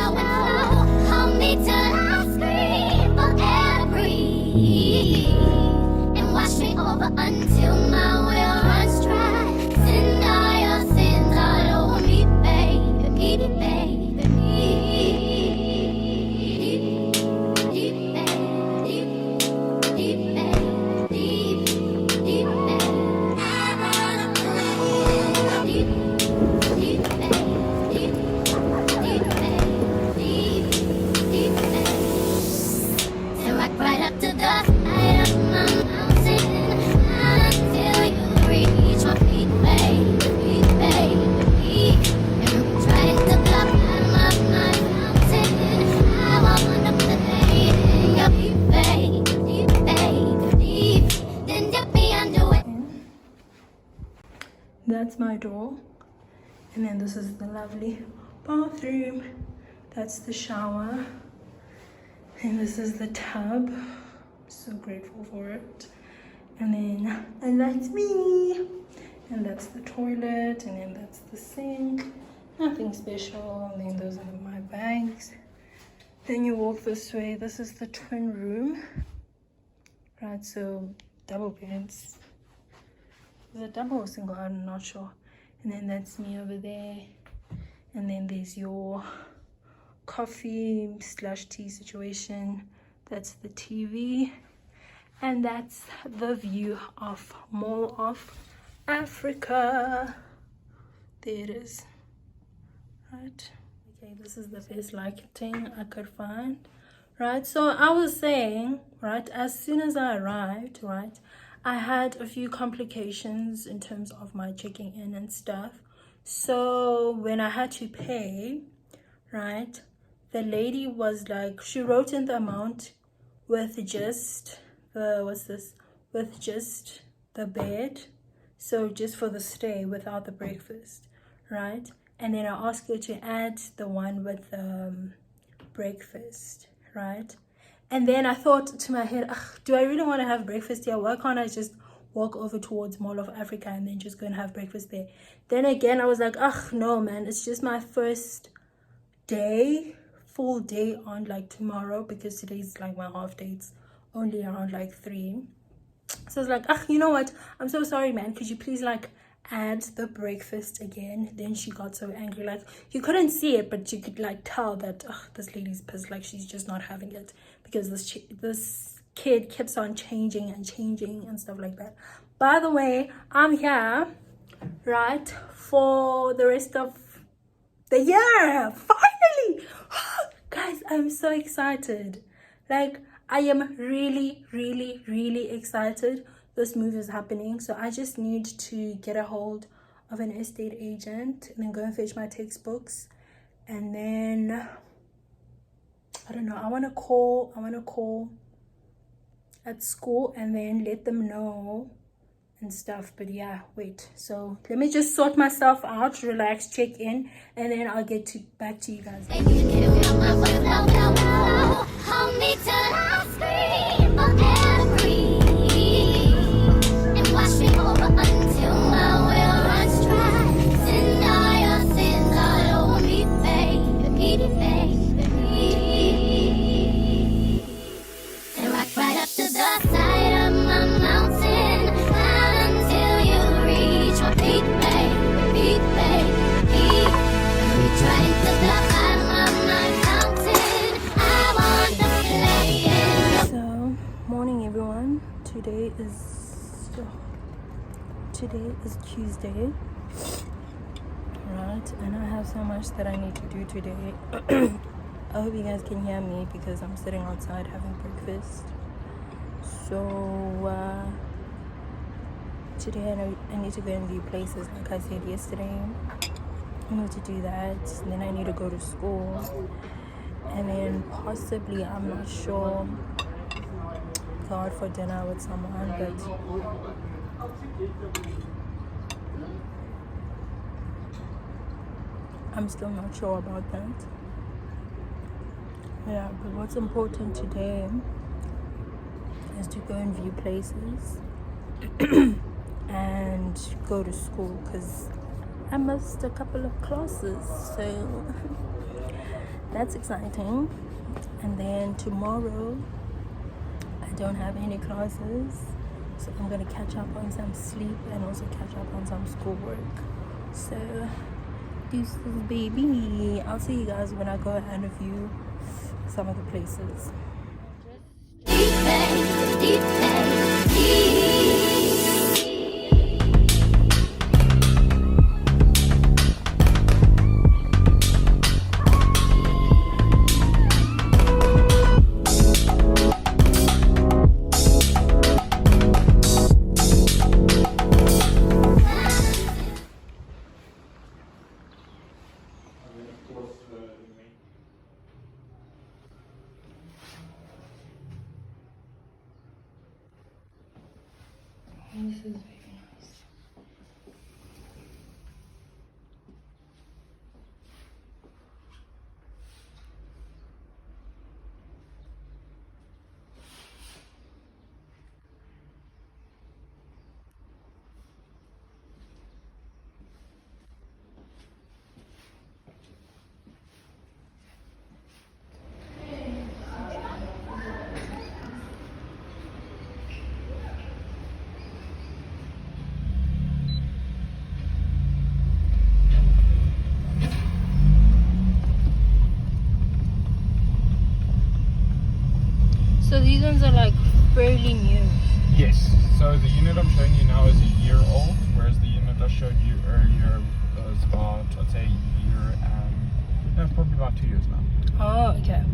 Hold me till I scream forever. And wash me over until my will runs dry. Send all your sins all over me, baby, baby. That's my door, and then this is the lovely bathroom. That's the shower, and this is the tub. So grateful for it. And that's me, and that's the toilet, and then that's the sink. Nothing special. And then those are my bags. Then you walk this way. This is the twin room, right? So double beds. Is it double or single? I'm not sure. And then that's me over there. And then there's your coffee / tea situation. That's the TV. And that's the view of Mall of Africa. There it is. Right. Okay, this is the best lighting I could find. Right. So I was saying, right, as soon as I arrived, right, I had a few complications in terms of my checking in and stuff. So when I had to pay, right, the lady was like, she wrote in the amount with just the, with just the bed. So just for the stay without the breakfast, right? And then I asked her to add the one with the breakfast, right? And then I thought to my head, do I really want to have breakfast here? Why can't I just walk over towards Mall of Africa and then just go and have breakfast there? Then again, I was like, no, man, it's just my first day, full day on like tomorrow, because today's like my half day. It's only around like 3. So I was like, you know what? I'm so sorry, man. Could you please like add the breakfast again? Then she got so angry. Like, you couldn't see it, but you could like tell that this lady's pissed. Like, she's just not having it, because this kid keeps on changing and stuff like that. By the way, I'm here, right, for the rest of the year. Finally! Guys, I'm so excited. Like, I am really, really, really excited. This move is happening. So I just need to get a hold of an estate agent and then go and fetch my textbooks. And then I don't know, I want to call at school and then let them know and stuff. But yeah, wait, so let me just sort myself out, relax, check in, and then I'll get back to you guys. Hold me till I scream forever. And wash me over until my will runs dry. Send all your sins all over me, baby, baby. And rock right up to the side of my mountain, until you reach my peak, baby, baby. We're trying to block out my fountain. I want to play it. So, morning everyone. Today is Tuesday, right? And I have so much that I need to do today. I hope you guys can hear me because I'm sitting outside having breakfast. So today I need to go and view places, like I said yesterday. I need to do that, and then I need to go to school, and then possibly, I'm not sure, go out for dinner with someone, but I'm still not sure about that. Yeah, but what's important today is to go and view places and go to school, because I missed a couple of classes. So that's exciting. And then tomorrow I don't have any classes, so I'm gonna catch up on some sleep and also catch up on some schoolwork. So deuces, baby. I'll see you guys when I go and review some of the places. This is very nice. So these ones are like fairly new. Yes. So the unit I'm showing you now is a year old, whereas the unit I showed you earlier was about, I'd say, a year and no, probably about 2 years now. Oh, okay. Yeah.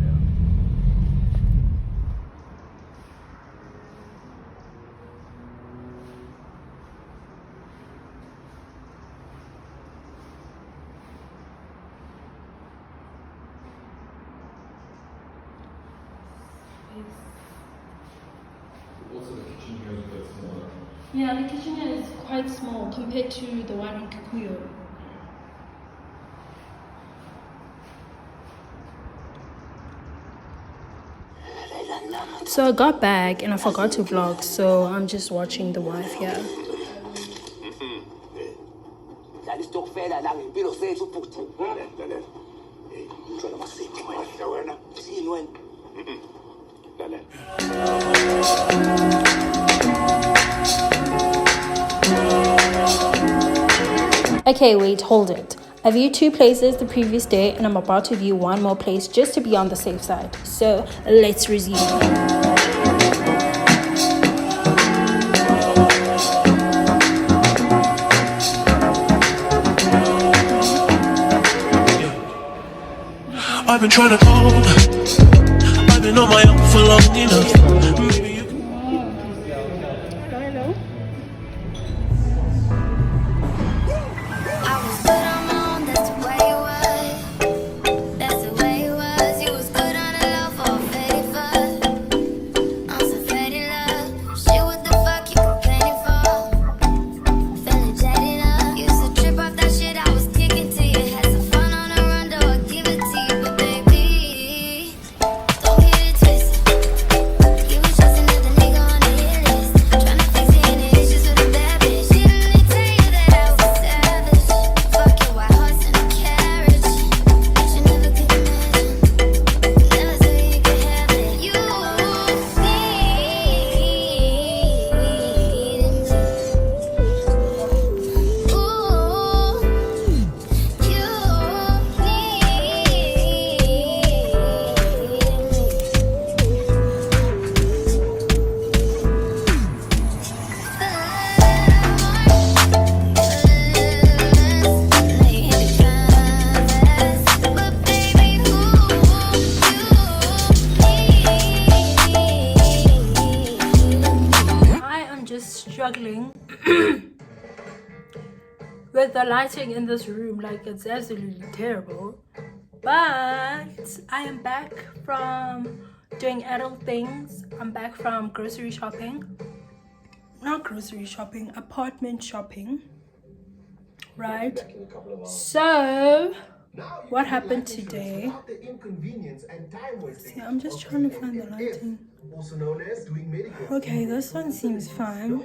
Also, the kitchen here is a bit smaller. Yeah, the kitchen here is quite small compared to the one in Kikuyu. So I got back and I forgot to vlog, so I'm just watching the wife here. Okay, wait, hold it. I viewed 2 places the previous day and I'm about to view 1 more place just to be on the safe side. So let's resume. I've been trying to call. I've been on my own for long enough. Maybe you can. I was good on my own, that's the way it was. That's the way it was. You was good on the low for a favor. On some faded love. Shit, what the fuck you complaining for? Feeling jaded up. Used to trip off that shit I was kicking to you. Had some fun on the run, though I give it to you. But baby, don't get it twisted. You was just another nigga on the hit list. Tryna fix any issues with a bad bitch. Didn't they tell you that I was savage? Fuck your white horse and a carriage. But you never could imagine. Never so you could have it. You needed me. Ooh, you I am just struggling with the lighting in this room. Like, it's absolutely terrible. But I am back from doing adult things. I'm back from grocery shopping. Not grocery shopping, apartment shopping. Right? So, what happened today? See, I'm just trying to find the lighting. Okay, this one seems fine.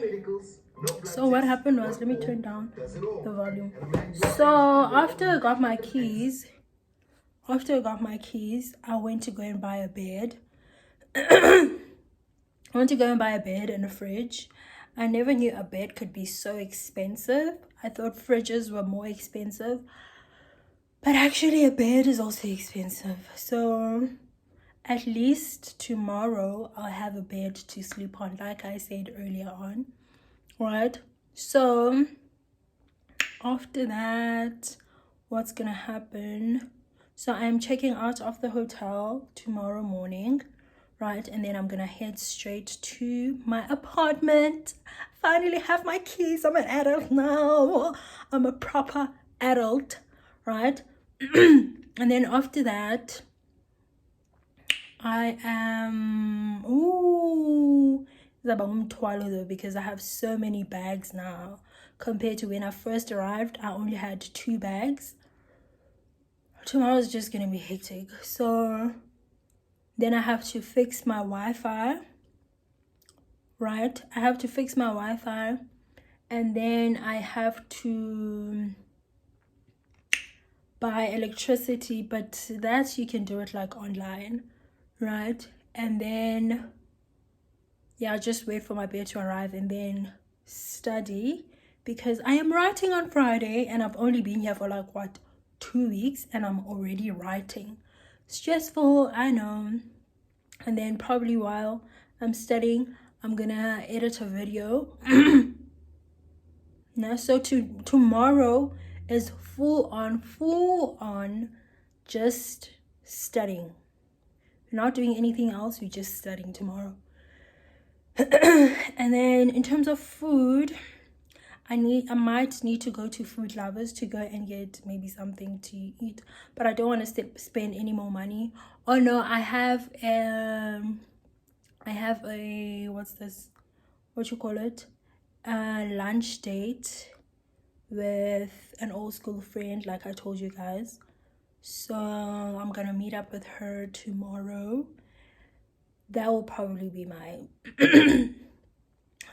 So what happened was, let me turn down the volume. So after I got my keys, after I got my keys, I went to go and buy a bed. I went to go and buy a bed and a fridge. I never knew a bed could be so expensive. I thought fridges were more expensive, but actually a bed is also expensive. So at least tomorrow I'll have a bed to sleep on, like I said earlier on, right? So after that, what's gonna happen? So I'm checking out of the hotel tomorrow morning, right? And then I'm gonna head straight to my apartment. Finally have my keys. I'm an adult now. I'm a proper adult, right? And then after that, I am though, because I have so many bags now. Compared to when I first arrived, I only had 2 bags. Tomorrow's just gonna be hectic. So then I have to fix my Wi-Fi, right? I have to fix my Wi-Fi, and then I have to buy electricity, but that you can do it like online, right? And then yeah, I'll just wait for my bed to arrive and then study, because I am writing on Friday and I've only been here for like what, 2 weeks, and I'm already writing. Stressful, I know. And then probably while I'm studying, I'm gonna edit a video. Now, so tomorrow is full on just studying. We're not doing anything else, we're just studying tomorrow. And then in terms of food, I might need to go to Food Lovers to go and get maybe something to eat, but I don't want to spend any more money. Oh no, I have a what's this, what you call it, a lunch date with an old school friend, like I told you guys. So I'm gonna meet up with her tomorrow. That will probably be my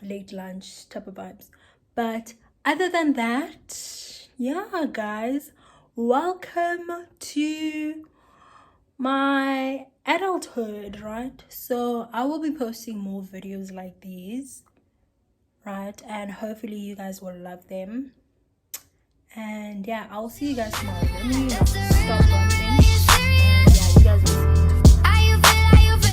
late lunch type of vibes. But other than that, yeah guys, welcome to my adulthood, right? So I will be posting more videos like these, right? And hopefully you guys will love them. And yeah, I'll see you guys tomorrow. Let me stop ranting. And yeah, you guys will see.